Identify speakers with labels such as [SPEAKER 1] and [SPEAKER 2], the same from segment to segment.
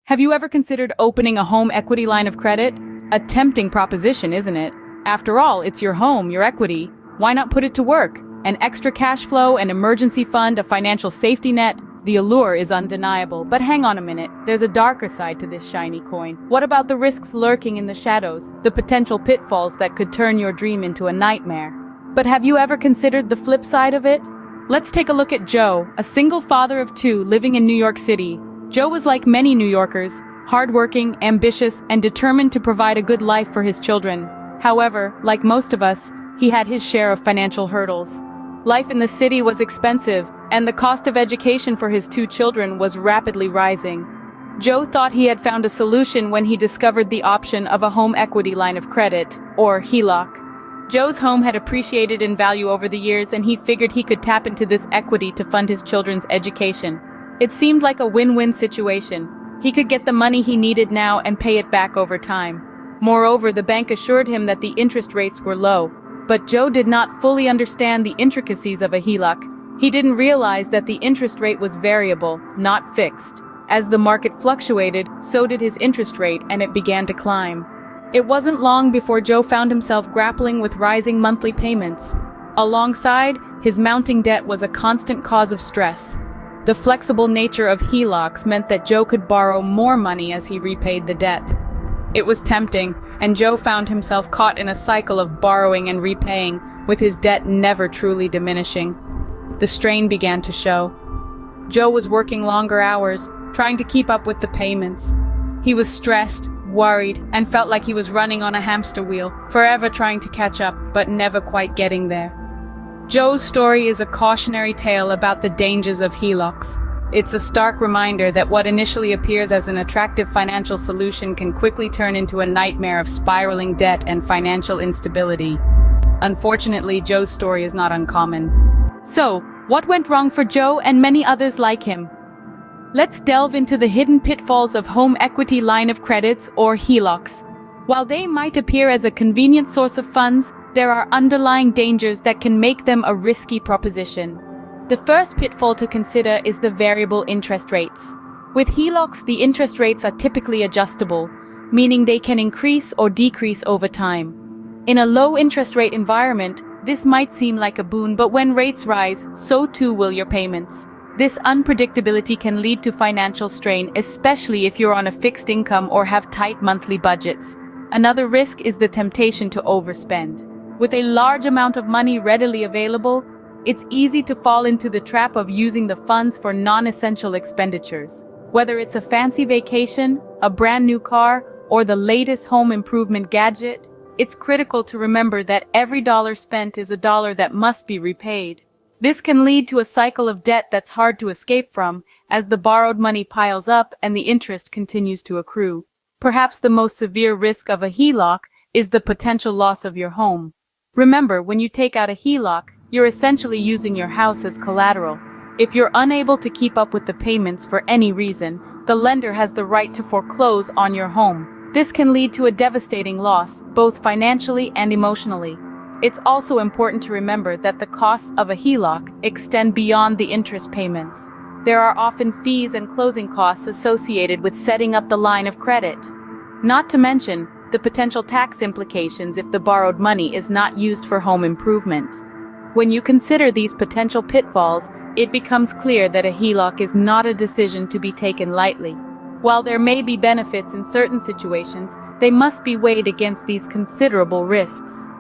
[SPEAKER 1] Have you ever considered opening a home equity line of credit? A tempting proposition, isn't it? After all, it's your home, your equity. Why not put it to work? An extra cash flow, an emergency fund, a financial safety net. The allure is undeniable. But hang on a minute, there's a darker side to this shiny coin. What about the risks lurking in the shadows, the potential pitfalls that could turn your dream into a nightmare? But have you ever considered the flip side of it? Let's take a look at Joe, a single father of two living in New York City. Joe was like many New Yorkers, hardworking, ambitious, and determined to provide a good life for his children. However, like most of us, he had his share of financial hurdles. Life in the city was expensive, and the cost of education for his two children was rapidly rising. Joe thought he had found a solution when he discovered the option of a home equity line of credit, or HELOC. Joe's home had appreciated in value over the years, and he figured he could tap into this equity to fund his children's education. It seemed like a win-win situation. He could get the money he needed now and pay it back over time. Moreover, the bank assured him that the interest rates were low. But Joe did not fully understand the intricacies of a HELOC. He didn't realize that the interest rate was variable, not fixed. As the market fluctuated, so did his interest rate, and it began to climb. It wasn't long before Joe found himself grappling with rising monthly payments. Alongside, his mounting debt was a constant cause of stress. The flexible nature of HELOCs meant that Joe could borrow more money as he repaid the debt. It was tempting, and Joe found himself caught in a cycle of borrowing and repaying, with his debt never truly diminishing. The strain began to show. Joe was working longer hours, trying to keep up with the payments. He was stressed, worried, and felt like he was running on a hamster wheel, forever trying to catch up, but never quite getting there. Joe's story is a cautionary tale about the dangers of HELOCs. It's a stark reminder that what initially appears as an attractive financial solution can quickly turn into a nightmare of spiraling debt and financial instability. Unfortunately, Joe's story is not uncommon. So, what went wrong for Joe and many others like him? Let's delve into the hidden pitfalls of home equity line of credits, or HELOCs. While they might appear as a convenient source of funds, there are underlying dangers that can make them a risky proposition. The first pitfall to consider is the variable interest rates. With HELOCs, the interest rates are typically adjustable, meaning they can increase or decrease over time. In a low interest rate environment, this might seem like a boon, but when rates rise, so too will your payments. This unpredictability can lead to financial strain, especially if you're on a fixed income or have tight monthly budgets. Another risk is the temptation to overspend. With a large amount of money readily available, it's easy to fall into the trap of using the funds for non-essential expenditures. Whether it's a fancy vacation, a brand new car, or the latest home improvement gadget, it's critical to remember that every dollar spent is a dollar that must be repaid. This can lead to a cycle of debt that's hard to escape from, as the borrowed money piles up and the interest continues to accrue. Perhaps the most severe risk of a HELOC is the potential loss of your home. Remember, when you take out a HELOC, you're essentially using your house as collateral. If you're unable to keep up with the payments for any reason, the lender has the right to foreclose on your home. This can lead to a devastating loss, both financially and emotionally. It's also important to remember that the costs of a HELOC extend beyond the interest payments. There are often fees and closing costs associated with setting up the line of credit. Not to mention the potential tax implications if the borrowed money is not used for home improvement. When you consider these potential pitfalls, it becomes clear that a HELOC is not a decision to be taken lightly. While there may be benefits in certain situations, they must be weighed against these considerable risks.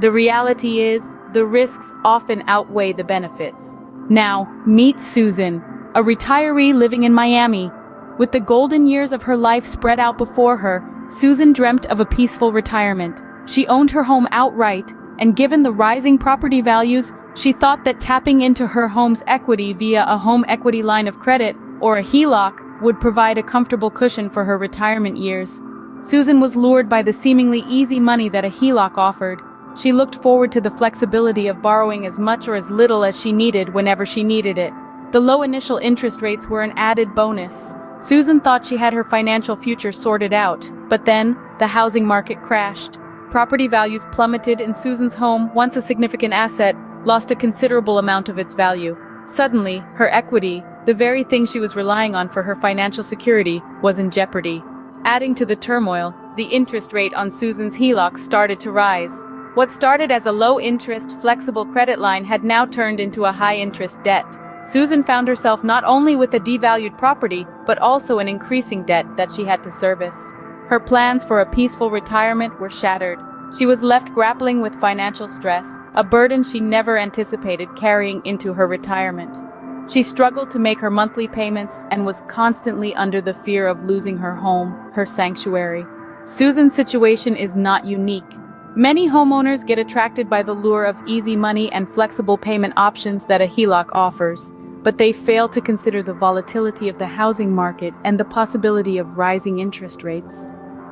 [SPEAKER 1] The reality is, the risks often outweigh the benefits. Now, meet Susan, a retiree living in Miami. With the golden years of her life spread out before her, Susan dreamt of a peaceful retirement. She owned her home outright, and given the rising property values, she thought that tapping into her home's equity via a home equity line of credit, or a HELOC, would provide a comfortable cushion for her retirement years. Susan was lured by the seemingly easy money that a HELOC offered. She looked forward to the flexibility of borrowing as much or as little as she needed whenever she needed it. The low initial interest rates were an added bonus. Susan thought she had her financial future sorted out, but then the housing market crashed. Property values plummeted, and Susan's home, once a significant asset, lost a considerable amount of its value. Suddenly, her equity, The very thing she was relying on for her financial security was in jeopardy. Adding to the turmoil, the interest rate on Susan's HELOC started to rise. What started as a low-interest, flexible credit line had now turned into a high-interest debt. Susan found herself not only with a devalued property, but also an increasing debt that she had to service. Her plans for a peaceful retirement were shattered. She was left grappling with financial stress, a burden she never anticipated carrying into her retirement. She struggled to make her monthly payments and was constantly under the fear of losing her home, her sanctuary. Susan's situation is not unique. Many homeowners get attracted by the lure of easy money and flexible payment options that a HELOC offers, but they fail to consider the volatility of the housing market and the possibility of rising interest rates.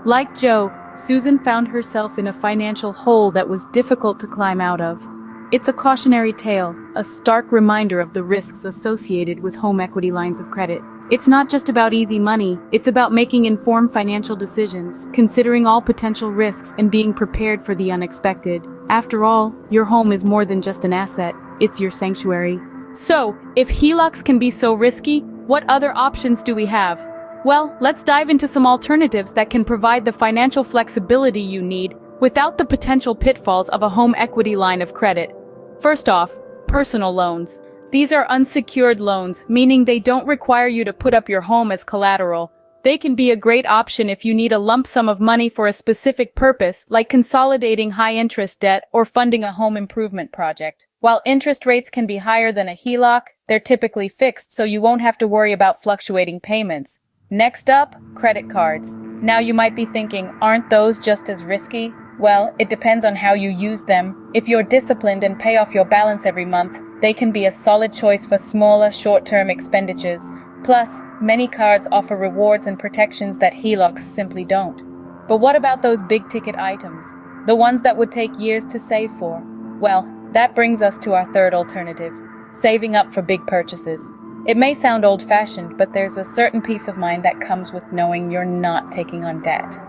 [SPEAKER 1] Like Joe, Susan found herself in a financial hole that was difficult to climb out of. It's a cautionary tale, a stark reminder of the risks associated with home equity lines of credit. It's not just about easy money, it's about making informed financial decisions, considering all potential risks and being prepared for the unexpected. After all, your home is more than just an asset, it's your sanctuary. So, if HELOCs can be so risky, what other options do we have? Well, let's dive into some alternatives that can provide the financial flexibility you need without the potential pitfalls of a home equity line of credit. First off, personal loans. These are unsecured loans, meaning they don't require you to put up your home as collateral. They can be a great option if you need a lump sum of money for a specific purpose, like consolidating high-interest debt or funding a home improvement project. While interest rates can be higher than a HELOC, they're typically fixed, so you won't have to worry about fluctuating payments. Next up, credit cards. Now you might be thinking, aren't those just as risky? Well, it depends on how you use them. If you're disciplined and pay off your balance every month, they can be a solid choice for smaller, short-term expenditures. Plus, many cards offer rewards and protections that HELOCs simply don't. But what about those big-ticket items? The ones that would take years to save for? Well, that brings us to our third alternative, saving up for big purchases. It may sound old-fashioned, but there's a certain peace of mind that comes with knowing you're not taking on debt.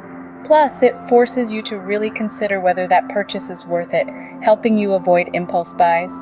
[SPEAKER 1] Plus, it forces you to really consider whether that purchase is worth it, helping you avoid impulse buys.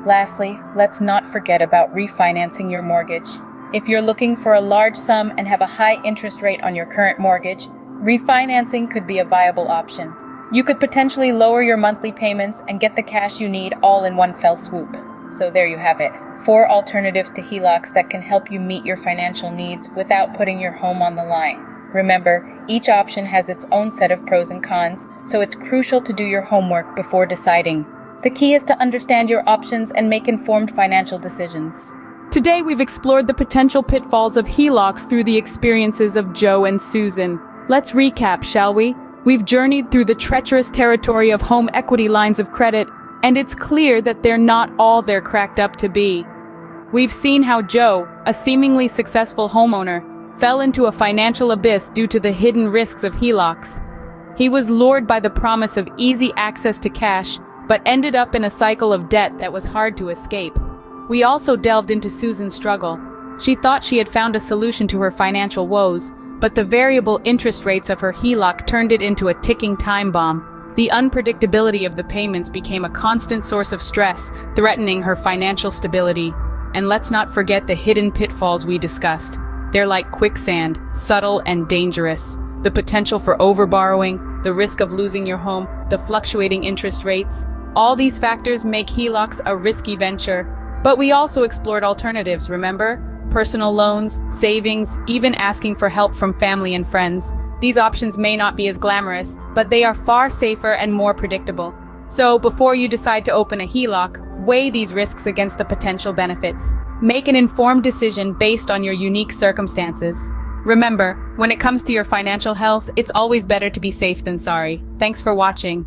[SPEAKER 1] Lastly, let's not forget about refinancing your mortgage. If you're looking for a large sum and have a high interest rate on your current mortgage, refinancing could be a viable option. You could potentially lower your monthly payments and get the cash you need all in one fell swoop. So there you have it. 4 alternatives to HELOCs that can help you meet your financial needs without putting your home on the line. Remember, each option has its own set of pros and cons, so it's crucial to do your homework before deciding. The key is to understand your options and make informed financial decisions. Today we've explored the potential pitfalls of HELOCs through the experiences of Joe and Susan. Let's recap, shall we? We've journeyed through the treacherous territory of home equity lines of credit, and it's clear that they're not all they're cracked up to be. We've seen how Joe, a seemingly successful homeowner, fell into a financial abyss due to the hidden risks of HELOCs. He was lured by the promise of easy access to cash, but ended up in a cycle of debt that was hard to escape. We also delved into Susan's struggle. She thought she had found a solution to her financial woes, but the variable interest rates of her HELOC turned it into a ticking time bomb. The unpredictability of the payments became a constant source of stress, threatening her financial stability. And let's not forget the hidden pitfalls we discussed. They're like quicksand, subtle and dangerous. The potential for overborrowing, the risk of losing your home, the fluctuating interest rates. All these factors make HELOCs a risky venture. But we also explored alternatives, remember? Personal loans, savings, even asking for help from family and friends. These options may not be as glamorous, but they are far safer and more predictable. So before you decide to open a HELOC, weigh these risks against the potential benefits. Make an informed decision based on your unique circumstances. Remember, when it comes to your financial health, it's always better to be safe than sorry. Thanks for watching.